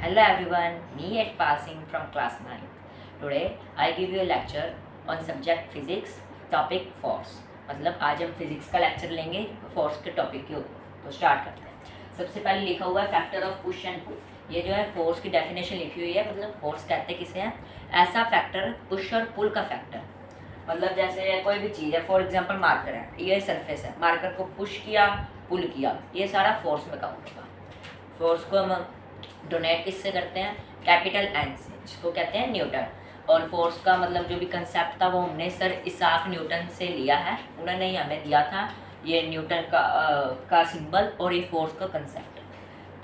Hello everyone, me at passing from class 9. Today I give you a lecture on subject physics, topic force. मतलब आज हम physics का lecture लेंगे force के topic के ऊपर। तो स्टार्ट करते हैं। सबसे पहले लिखा हुआ है factor of push and pull. ये जो है फोर्स की डेफिनेशन लिखी हुई है, मतलब फोर्स कहते हैं किसे हैं, ऐसा फैक्टर पुश और पुल का फैक्टर। मतलब जैसे कोई भी चीज़ है, फॉर एग्जांपल मार्कर है, ये सरफेस है, मार्कर को पुश किया पुल किया, ये सारा फोर्स में काउंट होगा। फोर्स को हम डोनेट किससे करते हैं, कैपिटल एन से, जिसको कहते हैं न्यूटन। और फोर्स का मतलब जो भी कंसेप्ट था वो हमने सर इसाक न्यूटन से लिया है, उन्होंने ही हमें दिया था ये न्यूटन का सिंबल और ये फोर्स का कंसेप्ट।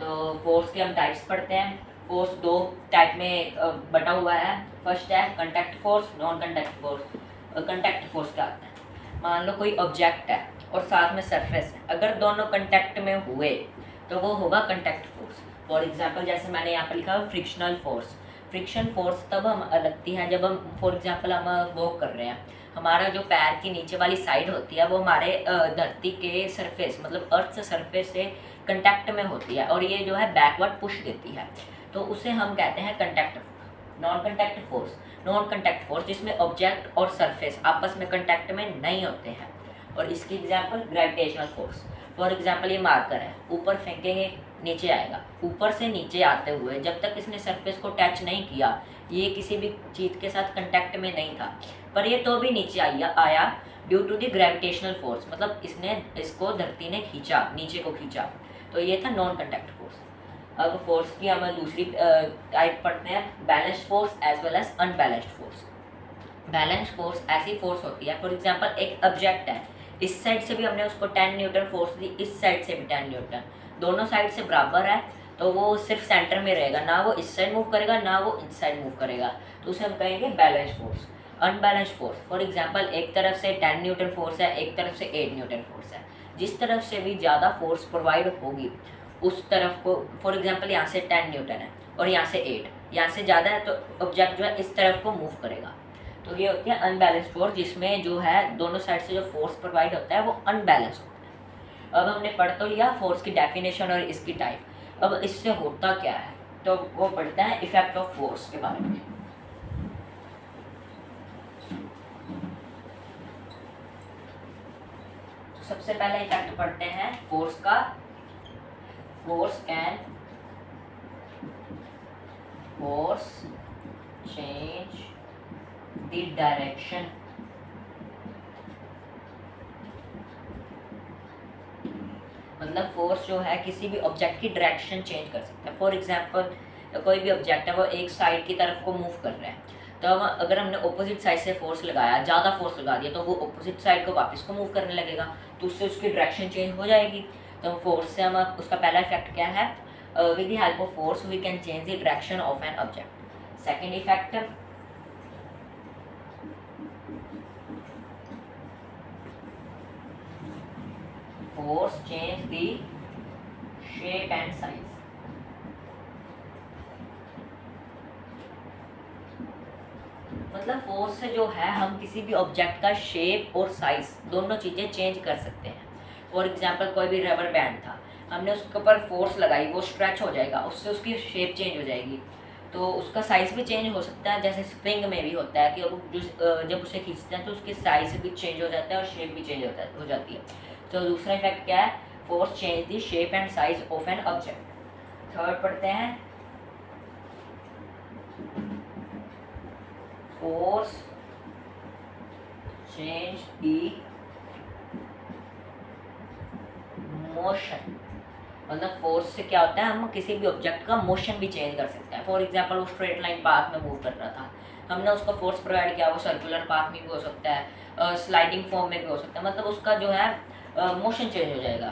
तो फोर्स के हम टाइप्स पढ़ते हैं। फोर्स दो टाइप में बटा हुआ है। फर्स्ट है contact force, non contact force. Contact force क्या होता है, मान लो कोई ऑब्जेक्ट है और साथ में सरफेस है, अगर दोनों कंटैक्ट में हुए तो वो होगा कंटैक्ट फोर्स। फॉर एग्जांपल जैसे मैंने यहाँ पर लिखा है फ्रिक्शनल फोर्स। फ्रिक्शन फोर्स तब हम लगती है जब हम फॉर एग्जांपल हम वॉक कर रहे हैं, हमारा जो पैर की नीचे वाली साइड होती है वो हमारे धरती के सरफेस मतलब अर्थ सरफेस से कंटैक्ट में होती है और ये जो है बैकवर्ड पुश देती है, तो उसे हम कहते हैं contact. Non contact force, non contact force जिसमें ऑब्जेक्ट और सरफेस आपस में कंटैक्ट में नहीं होते हैं। और इसकी example gravitational force. For example ये मार्कर है, ऊपर फेंकेंगे नीचे आएगा, ऊपर से नीचे आते हुए जब तक इसने सरफेस को टच नहीं किया, ये किसी भी चीज़ के साथ कंटैक्ट में नहीं था, पर ये तो भी नीचे आया due to the gravitational force, मतलब इसने इसको धरती ने खींचा, नीचे को खींचा, तो ये था नॉन कंटैक्ट फोर्स। अब फोर्स की हम दूसरी टाइप पढ़ते हैं, balanced force as well as unbalanced force. Balanced force ऐसी फोर्स होती है, फॉर एग्जांपल एक ऑब्जेक्ट है, इस साइड से भी हमने उसको 10 न्यूटन फोर्स दी, इस साइड से भी 10 न्यूटन, दोनों साइड से बराबर है, तो वो सिर्फ सेंटर में रहेगा, ना वो इस साइड मूव करेगा ना वो इस साइड मूव करेगा, तो उसे हम कहेंगे balanced force. Unbalanced force, for example एक तरफ से 10 न्यूटन फोर्स है, एक तरफ से 8 न्यूटन फोर्स है, जिस तरफ से भी ज़्यादा फोर्स प्रोवाइड होगी उस तरफ को, फॉर एग्जांपल यहाँ से 10 न्यूटन है और यहाँ से 8, यहाँ से ज़्यादा है तो ऑब्जेक्ट जो है इस तरफ को मूव करेगा, तो ये होती है अनबैलेंस्ड फोर्स, जिसमें जो है दोनों साइड से जो फोर्स प्रोवाइड होता है वो अनबैलेंस होता है। अब हमने पढ़ तो लिया फोर्स की डेफिनेशन और इसकी टाइप, अब इससे होता क्या है, तो वो पढ़ते हैं इफेक्ट ऑफ फोर्स के बारे में। तो सबसे पहले इफेक्ट पढ़ते हैं फोर्स का। फोर्स चेंज द डायरेक्शन मतलब फोर्स जो है किसी भी ऑब्जेक्ट की डायरेक्शन चेंज कर सकता है। फॉर एग्जांपल कोई भी ऑब्जेक्ट है वो एक साइड की तरफ को मूव कर रहा है, तो अगर हमने ऑपोजिट साइड से फोर्स लगाया, ज़्यादा फोर्स लगा दिया, तो वो ऑपोजिट साइड को वापस को मूव करने लगेगा, तो उससे उसकी डायरेक्शन चेंज हो जाएगी। तो फोर्स से हम उसका पहला इफेक्ट क्या है, with the help of force we can change the direction of an object. Second effect, force change the shape and size. मतलब फोर्स से जो है हम किसी भी ऑब्जेक्ट का शेप और साइज दोनों चीज़ें चेंज कर सकते हैं। फॉर एग्जांपल कोई भी रबर बैंड था, हमने उसके ऊपर फोर्स लगाई, वो स्ट्रेच हो जाएगा, उससे उसकी शेप चेंज हो जाएगी, तो उसका साइज़ भी चेंज हो सकता है। जैसे स्प्रिंग में भी होता है कि जब उसे खींचते हैं तो उसके साइज़ भी चेंज हो जाता है और शेप भी चेंज हो जाती है। तो दूसरा इफेक्ट क्या है, force change the shape and size of an object. Third पढ़ते हैं, फोर्स चेंज द मोशन। मतलब फोर्स से क्या होता है, हम किसी भी ऑब्जेक्ट का मोशन भी चेंज कर सकते हैं। फॉर एग्जांपल वो स्ट्रेट लाइन पाथ में मूव कर रहा था, हमने उसको फोर्स प्रोवाइड किया, वो सर्कुलर पाथ में भी हो सकता है, स्लाइडिंग फॉर्म में भी हो सकता है, मतलब उसका जो है मोशन चेंज हो जाएगा।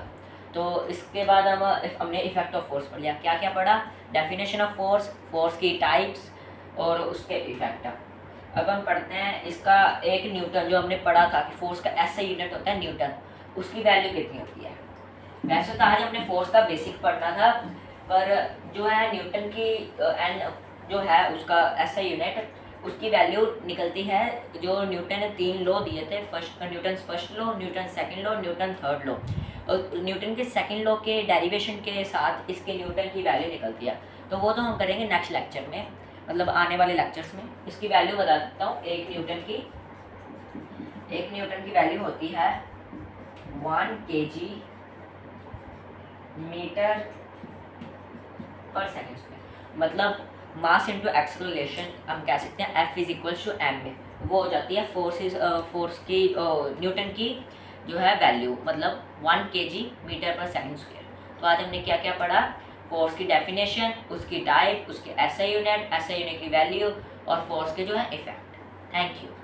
तो इसके बाद हमने इफेक्ट ऑफ फोर्स पढ़ लिया। क्या क्या पढ़ा, डेफिनेशन ऑफ फोर्स, फोर्स की टाइप्स और उसके इफेक्ट। अब हम पढ़ते हैं इसका एक न्यूटन, जो हमने पढ़ा था कि फोर्स का ऐसा यूनिट होता है न्यूटन, उसकी वैल्यू कितनी होती है। वैसे तो आज हमने फोर्स का बेसिक पढ़ना था, पर जो है न्यूटन की एंड जो है उसका ऐसा यूनिट, उसकी वैल्यू निकलती है, जो न्यूटन ने 3 लॉ दिए थे, Newton first law, Newton second law, Newton third law, और न्यूटन के सेकंड लॉ के डेरिवेशन के साथ इसके न्यूटन की वैल्यू निकलती है। तो वो तो हम करेंगे नेक्स्ट लेक्चर में, मतलब आने वाले लेक्चर्स में। इसकी वैल्यू बता देता हूँ। एक न्यूटन की वैल्यू होती है 1 kg मीटर पर सेकेंड स्क्वायर। मतलब मास इंटू एक्सेलरेशन हम कह सकते हैं F is equals to m में, वो हो जाती है फोर्स की न्यूटन की जो है वैल्यू, मतलब 1 kg मीटर पर सेकेंड स्क्वायर। तो आज हमने क्या क्या पढ़ा? फोर्स की डेफिनेशन, उसकी टाइप, उसके एसआई यूनिट की वैल्यू और फोर्स के जो है इफेक्ट। Thank you.